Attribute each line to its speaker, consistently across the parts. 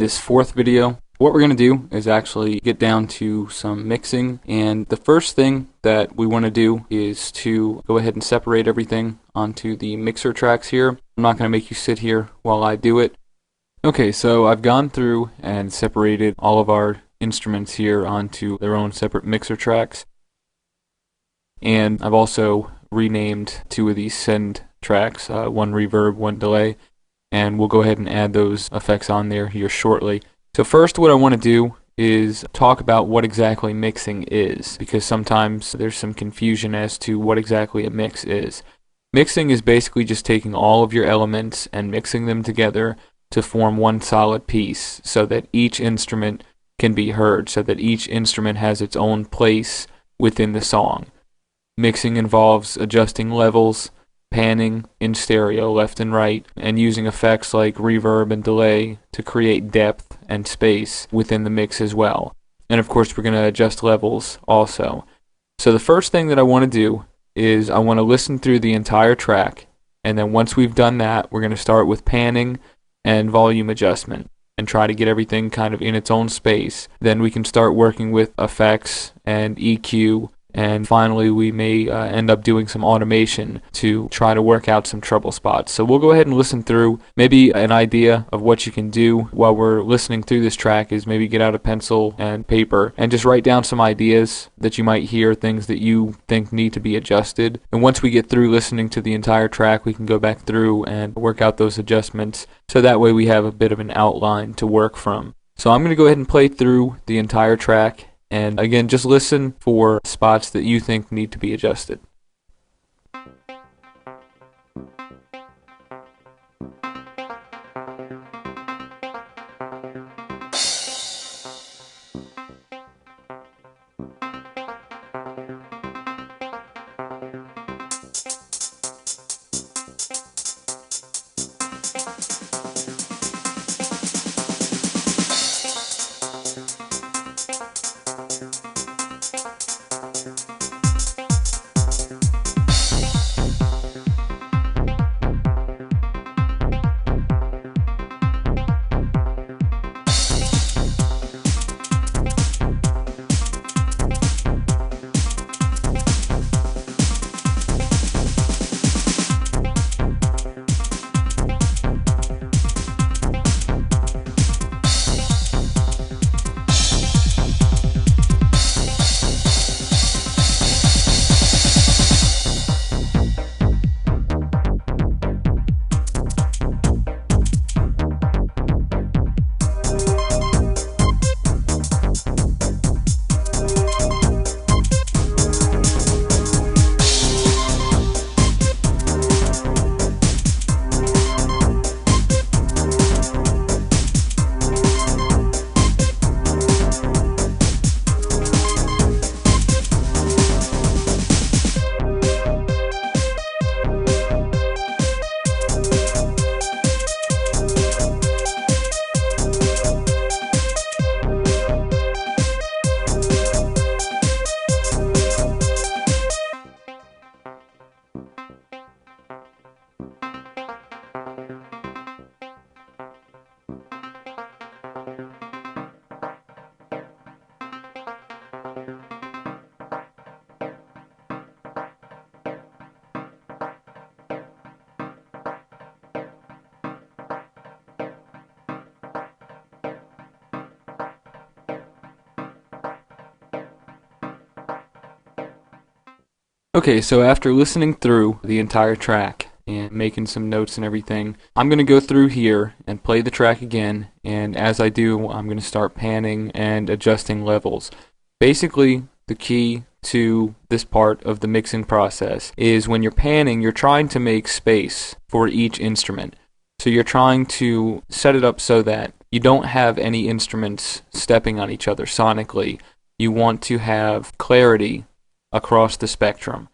Speaker 1: this fourth video. What we're going to do is actually get down to some mixing, and the first thing that we want to do is to go ahead and separate everything onto the mixer tracks here. I'm not going to make you sit here while I do it. Okay, so I've gone through and separated all of our instruments here onto their own separate mixer tracks, and I've also renamed two of these send tracks, one reverb, one delay, and we'll go ahead and add those effects on there here shortly. So first, what I want to do is talk about what exactly mixing is, because sometimes there's some confusion as to what exactly a mix is. Mixing is basically just taking all of your elements and mixing them together to form one solid piece so that each instrument can be heard, so that each instrument has its own place within the song. Mixing involves adjusting levels, panning in stereo left and right, and using effects like reverb and delay to create depth and space within the mix as well. And of course we're going to adjust levels also. So the first thing that I want to do is I want to listen through the entire track, and then once we've done that, we're going to start with panning and volume adjustment and try to get everything kind of in its own space. Then we can start working with effects and EQ, and finally we may end up doing some automation to try to work out some trouble spots. So we'll go ahead and listen through. Maybe an idea of what you can do while we're listening through this track is maybe get out a pencil and paper and just write down some ideas that you might hear, things that you think need to be adjusted. And once we get through listening to the entire track, we can go back through and work out those adjustments, so that way we have a bit of an outline to work from. So I'm going to go ahead and play through the entire track. And again, just listen for spots that you think need to be adjusted. Okay, so after listening through the entire track and making some notes and everything, I'm going to go through here and play the track again, and as I do, I'm going to start panning and adjusting levels. Basically, the key to this part of the mixing process is when you're panning, you're trying to make space for each instrument. So you're trying to set it up so that you don't have any instruments stepping on each other sonically. You want to have clarity across the spectrum.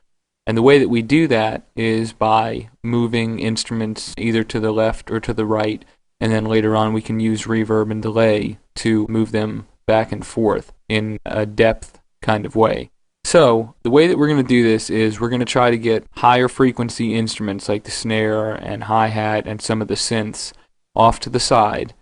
Speaker 1: And the way that we do that is by moving instruments either to the left or to the right, and then later on we can use reverb and delay to move them back and forth in a depth kind of way. So the way that we're going to do this is we're going to try to get higher frequency instruments like the snare and hi-hat and some of the synths off to the side,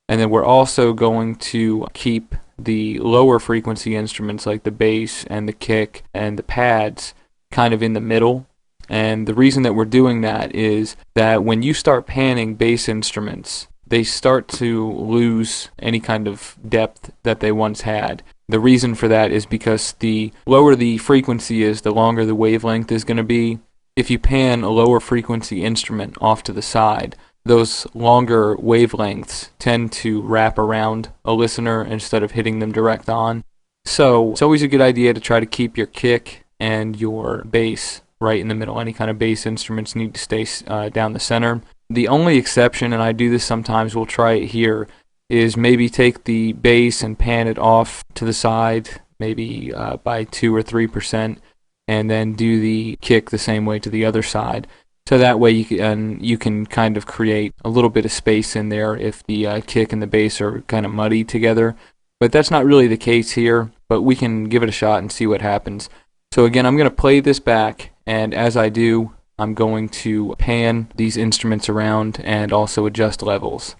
Speaker 1: And then we're also going to keep the lower frequency instruments like the bass and the kick and the pads kind of in the middle. And the reason that we're doing that is that when you start panning bass instruments, they start to lose any kind of depth that they once had. The reason for that is because the lower the frequency is, the longer the wavelength is going to be. If you pan a lower frequency instrument off to the side, those longer wavelengths tend to wrap around a listener instead of hitting them direct on. So it's always a good idea to try to keep your kick and your bass right in the middle. Any kind of bass instruments need to stay down the center. The only exception, and I do this sometimes, we'll try it here, is maybe take the bass and pan it off to the side, maybe by 2 or 3%, and then do the kick the same way to the other side. So that way you can kind of create a little bit of space in there if the kick and the bass are kind of muddy together. But that's not really the case here, but we can give it a shot and see what happens. So again, I'm going to play this back, and as I do, I'm going to pan these instruments around and also adjust levels.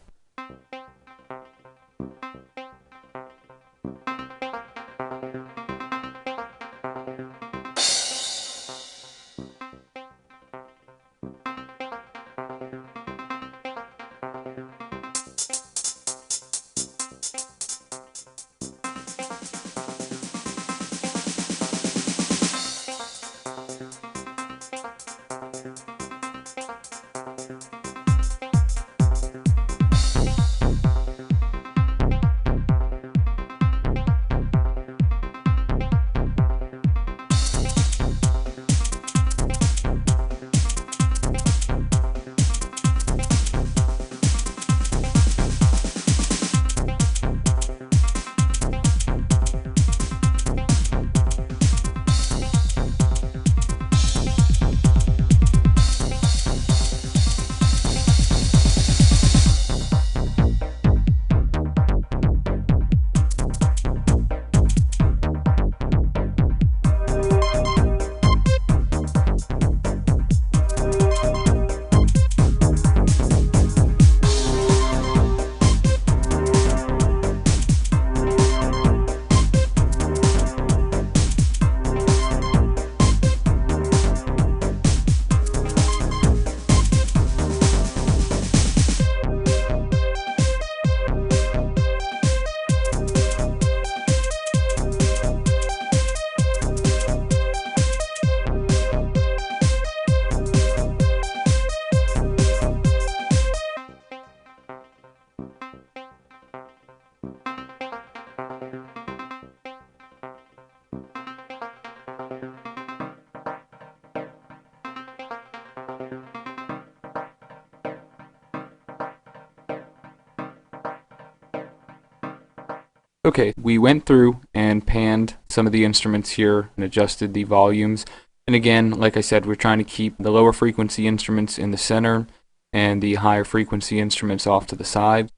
Speaker 1: Okay, we went through and panned some of the instruments here and adjusted the volumes. And again, like I said, we're trying to keep the lower frequency instruments in the center and the higher frequency instruments off to the side.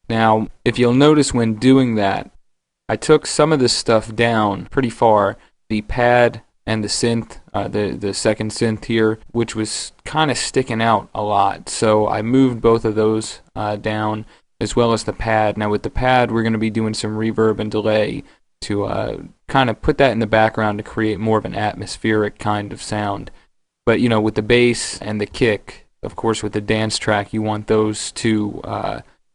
Speaker 1: Now, if you'll notice when doing that, I took some of this stuff down pretty far. The pad and the synth, the second synth here, which was kind of sticking out a lot. So I moved both of those down, as well as the pad. Now with the pad, we're going to be doing some reverb and delay to kind of put that in the background to create more of an atmospheric kind of sound. But you know, with the bass and the kick, of course with the dance track, you want those two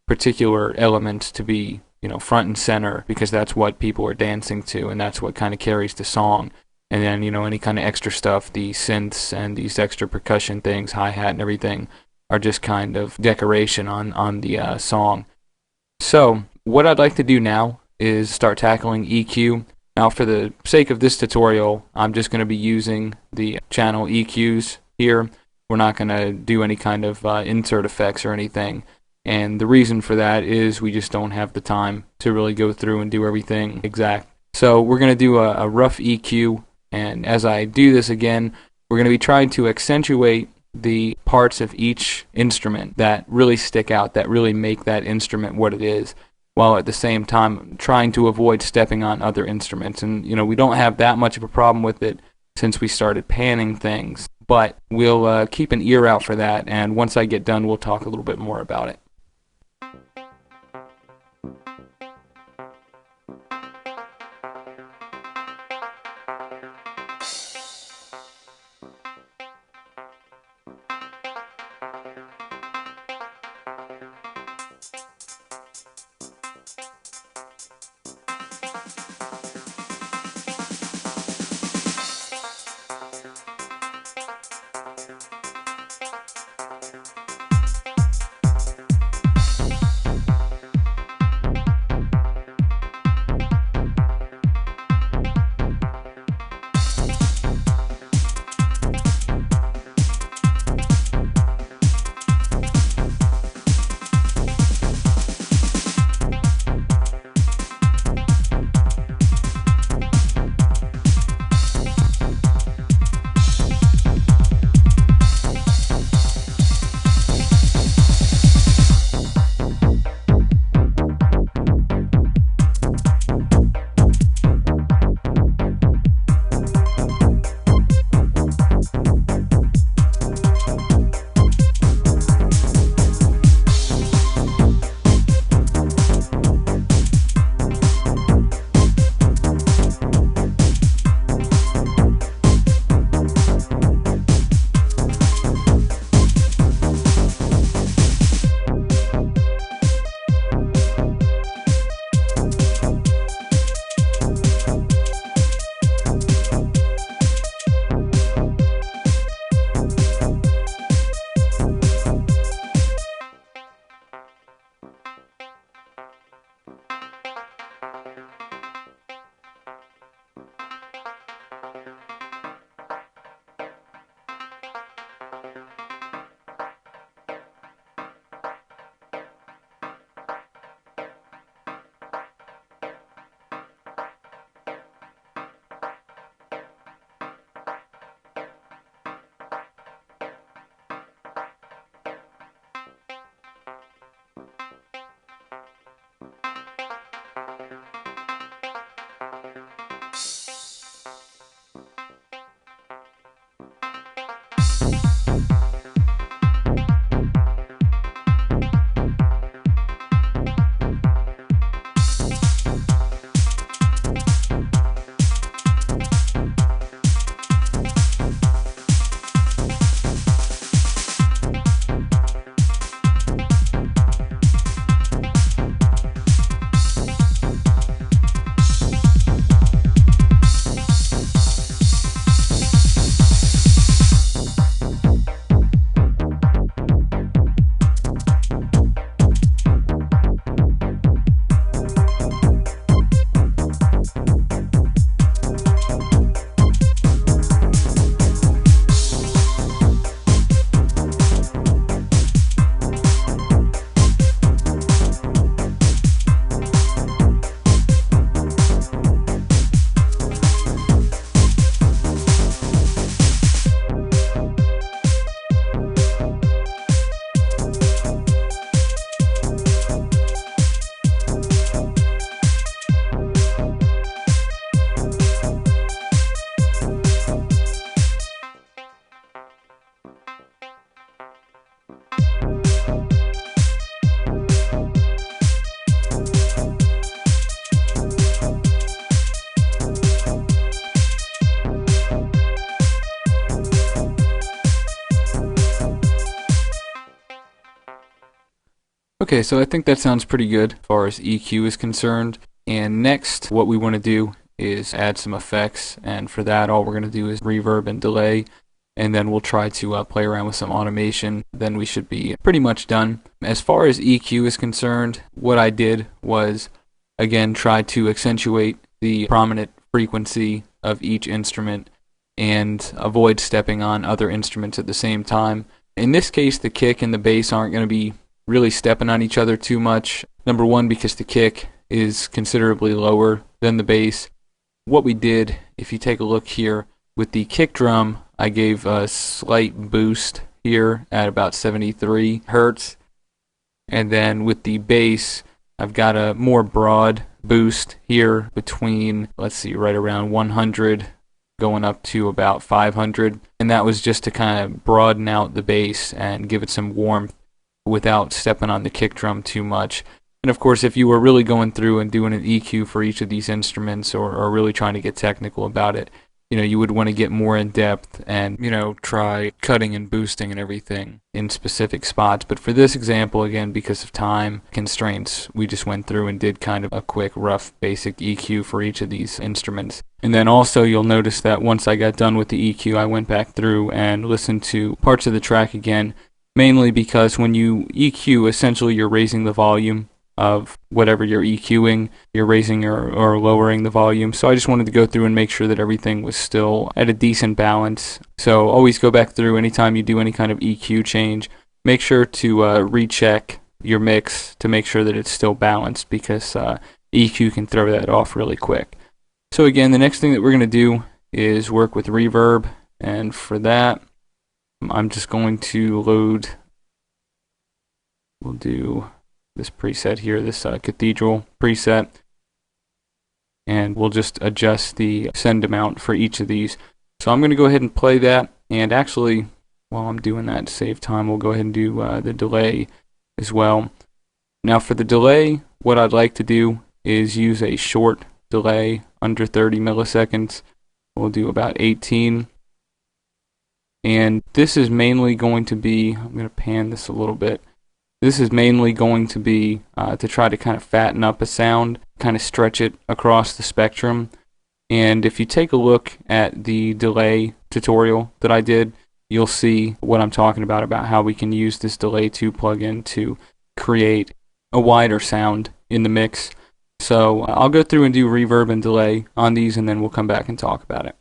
Speaker 1: particular elements to be, you know, front and center, because that's what people are dancing to, and that's what kind of carries the song. And then, you know, any kind of extra stuff, the synths and these extra percussion things, hi-hat and everything, are just kind of decoration on the song. So what I'd like to do now is start tackling EQ. Now for the sake of this tutorial, I'm just going to be using the channel EQs here. We're not going to do any kind of insert effects or anything. And the reason for that is we just don't have the time to really go through and do everything exact. So we're going to do a rough EQ, and as I do this again, we're going to be trying to accentuate the parts of each instrument that really stick out, that really make that instrument what it is, while at the same time trying to avoid stepping on other instruments. And you know, we don't have that much of a problem with it since we started panning things, but we'll keep an ear out for that, and once I get done, we'll talk a little bit more about it. Okay, so I think that sounds pretty good as far as EQ is concerned. And next, what we want to do is add some effects. And for that, all we're going to do is reverb and delay. And then we'll try to play around with some automation. Then we should be pretty much done. As far as EQ is concerned, what I did was, again, try to accentuate the prominent frequency of each instrument and avoid stepping on other instruments at the same time. In this case, the kick and the bass aren't going to be really stepping on each other too much. Number one, because the kick is considerably lower than the bass. What we did, if you take a look here, with the kick drum, I gave a slight boost here at about 73 hertz. And then with the bass, I've got a more broad boost here between, let's see, right around 100 going up to about 500. And that was just to kind of broaden out the bass and give it some warmth without stepping on the kick drum too much. And of course, if you were really going through and doing an EQ for each of these instruments, or really trying to get technical about it, you would want to get more in depth and, try cutting and boosting and everything in specific spots. But for this example, again, because of time constraints, we just went through and did kind of a quick, rough, basic EQ for each of these instruments. And then also you'll notice that once I got done with the EQ, I went back through and listened to parts of the track again, mainly because when you EQ, essentially you're raising the volume of whatever you're EQing, you're raising or lowering the volume. So I just wanted to go through and make sure that everything was still at a decent balance. So always go back through anytime you do any kind of EQ change. Make sure to recheck your mix to make sure that it's still balanced, because EQ can throw that off really quick. So again, the next thing that we're going to do is work with reverb, and for that, I'm just going to load, we'll do this preset here, this Cathedral preset, and we'll just adjust the send amount for each of these. So I'm going to go ahead and play that, and actually, while I'm doing that to save time, we'll go ahead and do the delay as well. Now for the delay, what I'd like to do is use a short delay, under 30 milliseconds. We'll do about 18. And this is mainly going to be, I'm going to pan this a little bit, this is mainly going to be to try to kind of fatten up a sound, kind of stretch it across the spectrum. And if you take a look at the delay tutorial that I did, you'll see what I'm talking about how we can use this Delay 2 plugin to create a wider sound in the mix. So I'll go through and do reverb and delay on these, and then we'll come back and talk about it.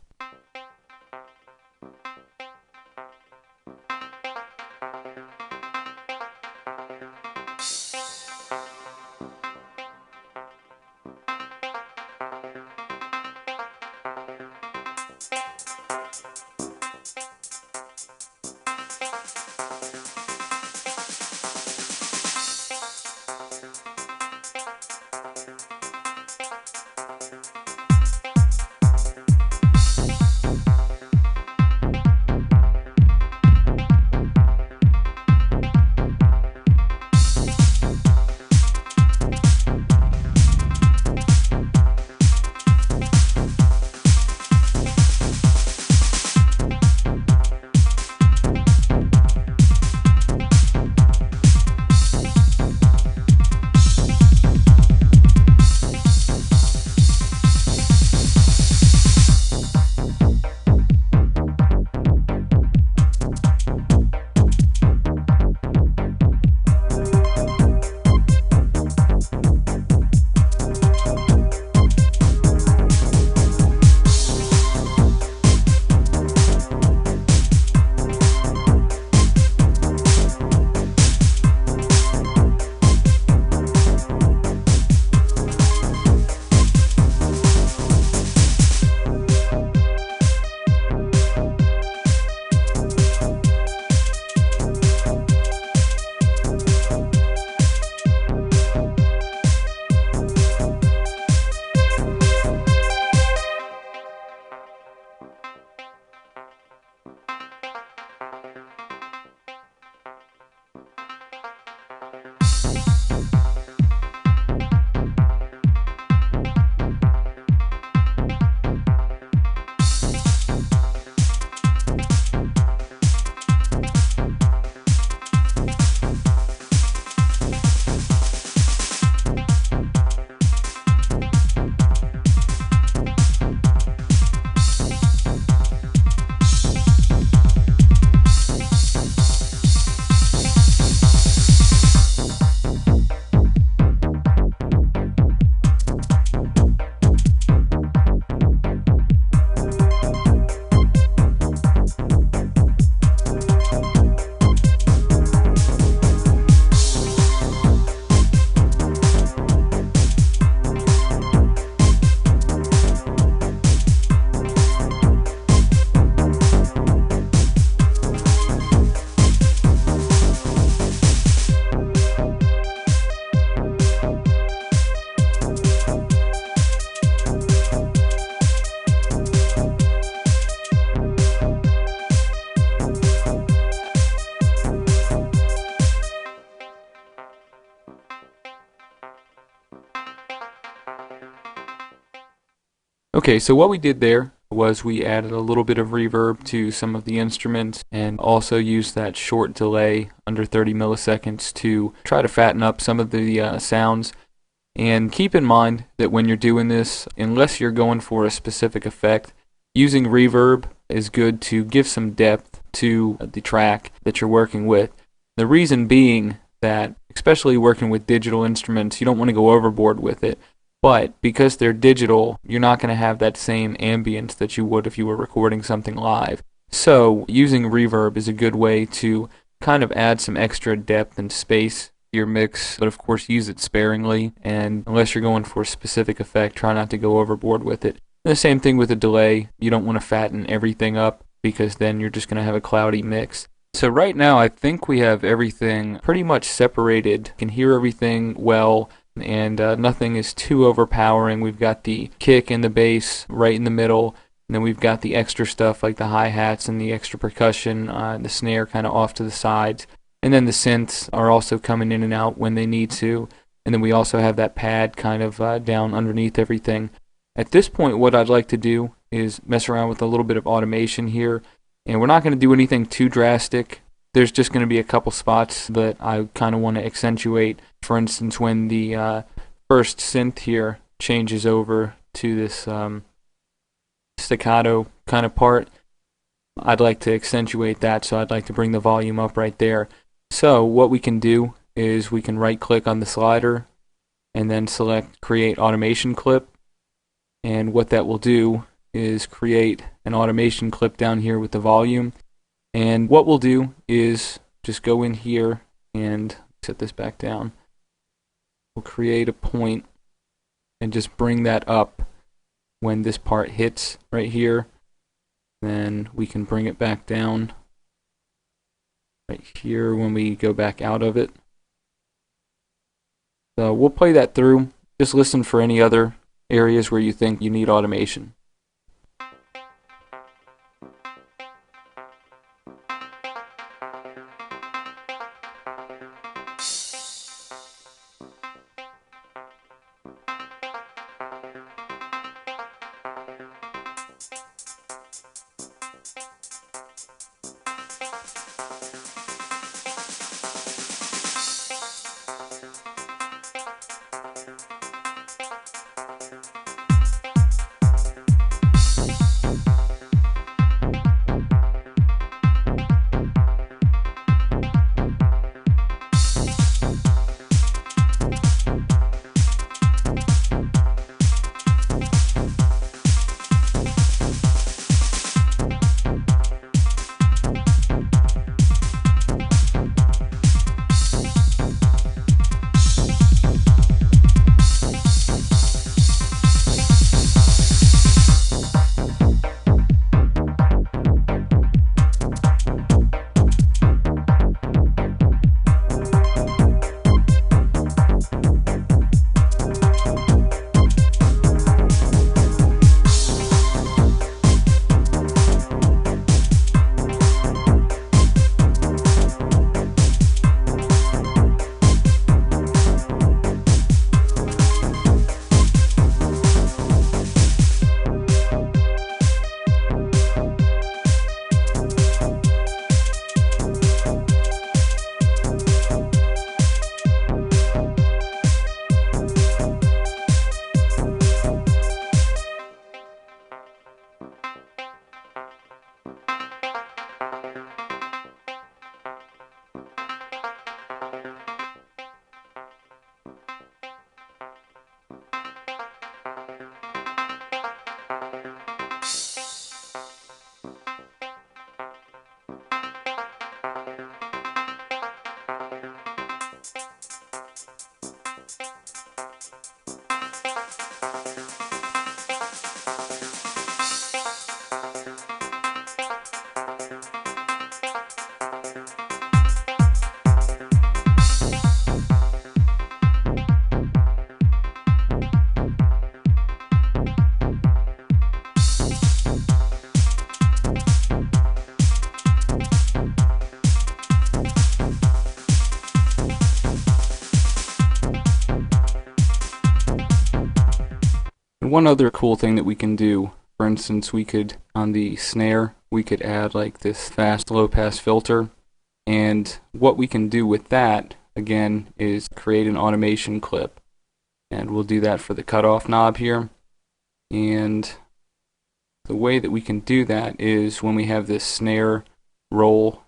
Speaker 1: Okay, so what we did there was we added a little bit of reverb to some of the instruments and also used that short delay under 30 milliseconds to try to fatten up some of the sounds. And keep in mind that when you're doing this, unless you're going for a specific effect, using reverb is good to give some depth to the track that you're working with. The reason being that, especially working with digital instruments, you don't want to go overboard with it. But because they're digital, you're not going to have that same ambience that you would if you were recording something live. So using reverb is a good way to kind of add some extra depth and space to your mix, but of course use it sparingly, and unless you're going for a specific effect, try not to go overboard with it. And the same thing with a delay. You don't want to fatten everything up because then you're just going to have a cloudy mix. So right now I think we have everything pretty much separated. You can hear everything well, and nothing is too overpowering. We've got the kick and the bass right in the middle, and then we've got the extra stuff like the hi-hats and the extra percussion, the snare kind of off to the sides, and then the synths are also coming in and out when they need to, and then we also have that pad kind of down underneath everything. At this point, what I'd like to do is mess around with a little bit of automation here, and we're not going to do anything too drastic. There's just going to be a couple spots that I kind of want to accentuate. For instance, when the first synth here changes over to this staccato kind of part, I'd like to accentuate that, so I'd like to bring the volume up right there. So what we can do is we can right click on the slider and then select create automation clip, and what that will do is create an automation clip down here with the volume. And what we'll do is just go in here and set this back down. We'll create a point and just bring that up when this part hits right here. Then we can bring it back down right here when we go back out of it. So we'll play that through. Just listen for any other areas where you think you need automation. one other cool thing that we can do, for instance, we could, on the snare, we could add like this fast low pass filter. And what we can do with that, again, is create an automation clip. And we'll do that for the cutoff knob here. And the way that we can do that is when we have this snare roll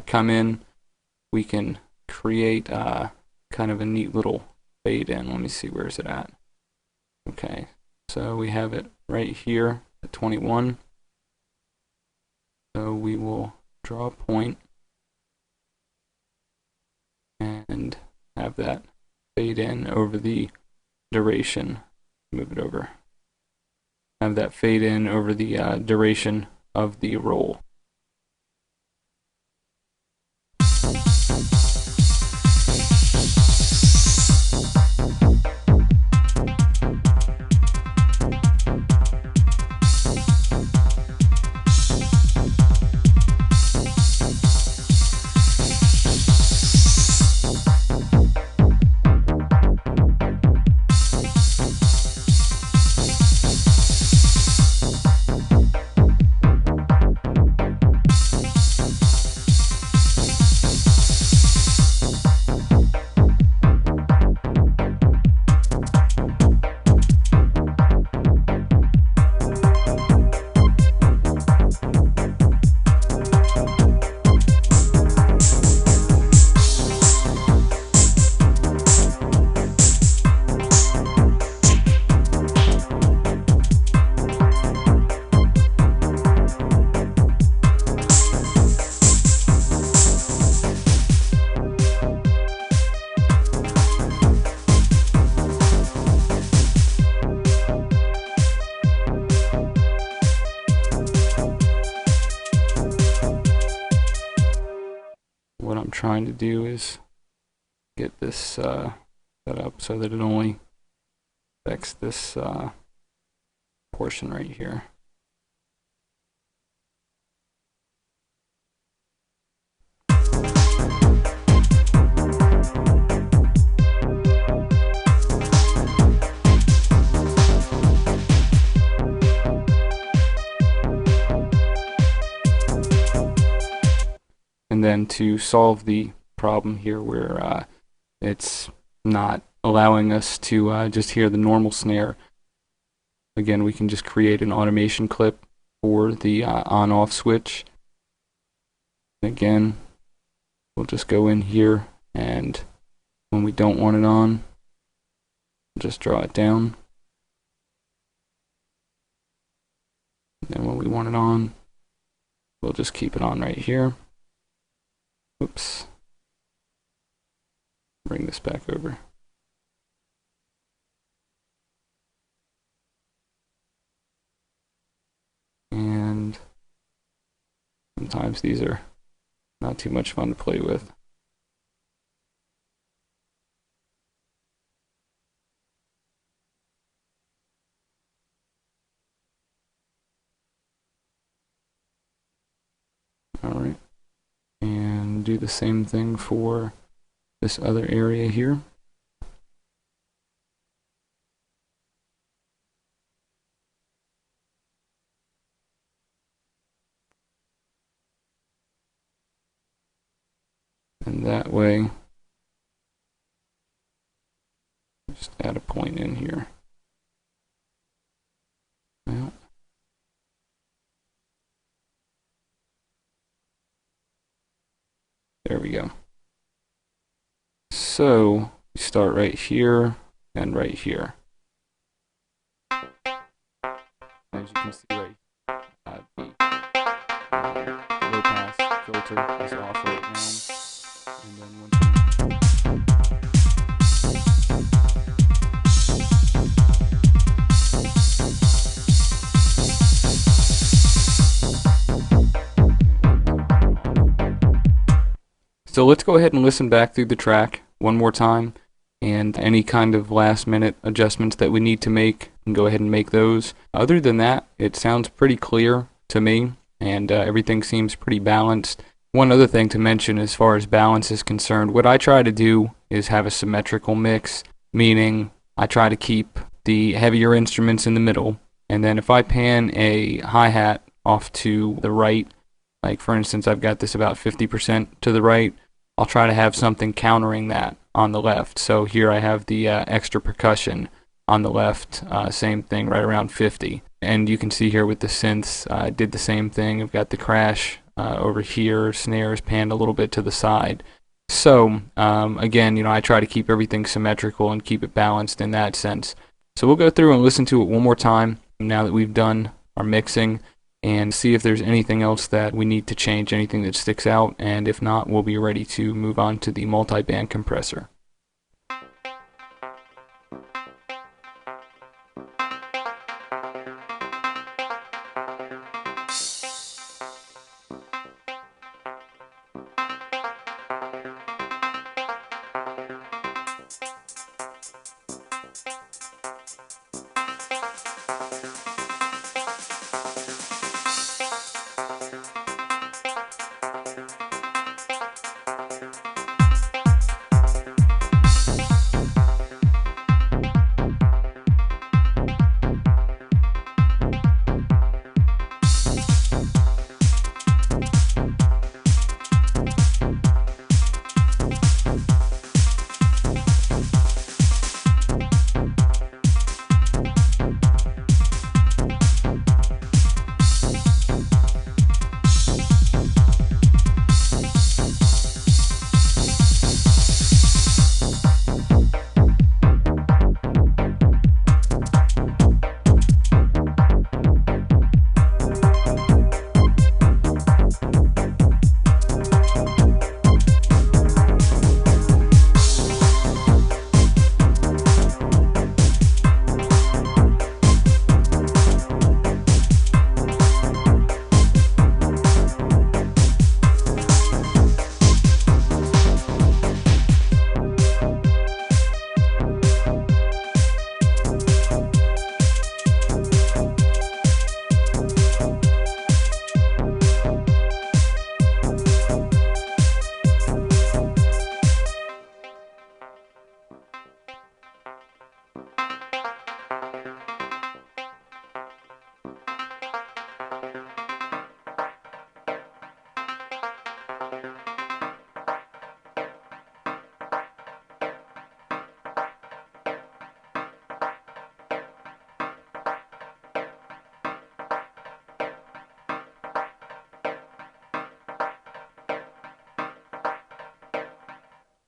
Speaker 1: come in, we can create kind of a neat little fade in. Let me see, where is it at? Okay, so we have it right here at 21. So we will draw a point and have that fade in over the duration. Move it over. Have that fade in over the duration of the roll. What I'm trying to do is get this set up so that it only affects this portion right here. And then to solve the problem here where it's not allowing us to just hear the normal snare, again, we can just create an automation clip for the on-off switch. Again, we'll just go in here, and when we don't want it on, we'll just draw it down. And then when we want it on, we'll just keep it on right here. Oops. Bring this back over. And sometimes these are not too much fun to play with. All right. And do the same thing for this other area here. And that way, just add a point in here. Well, there we go. So we start right here and right here. As you can see right here, the low pass filter is off right now. And then once So let's go ahead and listen back through the track one more time, and any kind of last minute adjustments that we need to make, and go ahead and make those. Other than that, it sounds pretty clear to me, and everything seems pretty balanced. One other thing to mention as far as balance is concerned, what I try to do is have a symmetrical mix, meaning I try to keep the heavier instruments in the middle, and then if I pan a hi-hat off to the right, like for instance I've got this about 50% to the right, I'll try to have something countering that on the left. So here I have the extra percussion on the left, same thing, right around 50. And you can see here with the synths, I did the same thing. I've got the crash over here, snares panned a little bit to the side. So again, I try to keep everything symmetrical and keep it balanced in that sense. So we'll go through and listen to it one more time now that we've done our mixing, and see if there's anything else that we need to change, anything that sticks out, and if not, we'll be ready to move on to the multi-band compressor.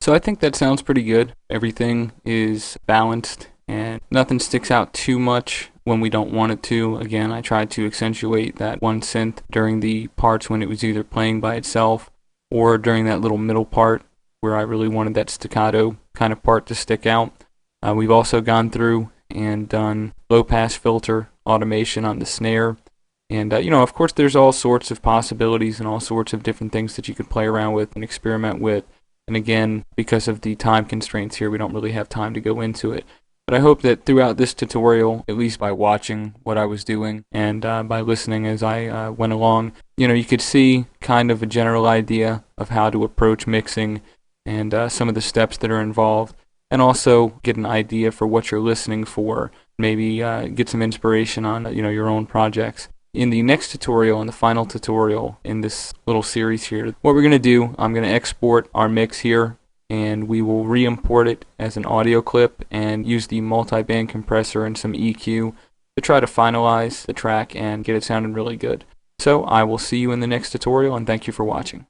Speaker 1: So I think that sounds pretty good. Everything is balanced and nothing sticks out too much when we don't want it to. Again, I tried to accentuate that one synth during the parts when it was either playing by itself or during that little middle part where I really wanted that staccato kind of part to stick out. We've also gone through and done low pass filter automation on the snare. And of course there's all sorts of possibilities and all sorts of different things that you could play around with and experiment with. And again, because of the time constraints here, we don't really have time to go into it. But I hope that throughout this tutorial, at least by watching what I was doing and by listening as I went along, you could see kind of a general idea of how to approach mixing and some of the steps that are involved, and also get an idea for what you're listening for, maybe get some inspiration on your own projects. In the next tutorial, and the final tutorial in this little series here, what we're going to do, I'm going to export our mix here, and we will re-import it as an audio clip and use the multi-band compressor and some EQ to try to finalize the track and get it sounding really good. So I will see you in the next tutorial, and thank you for watching.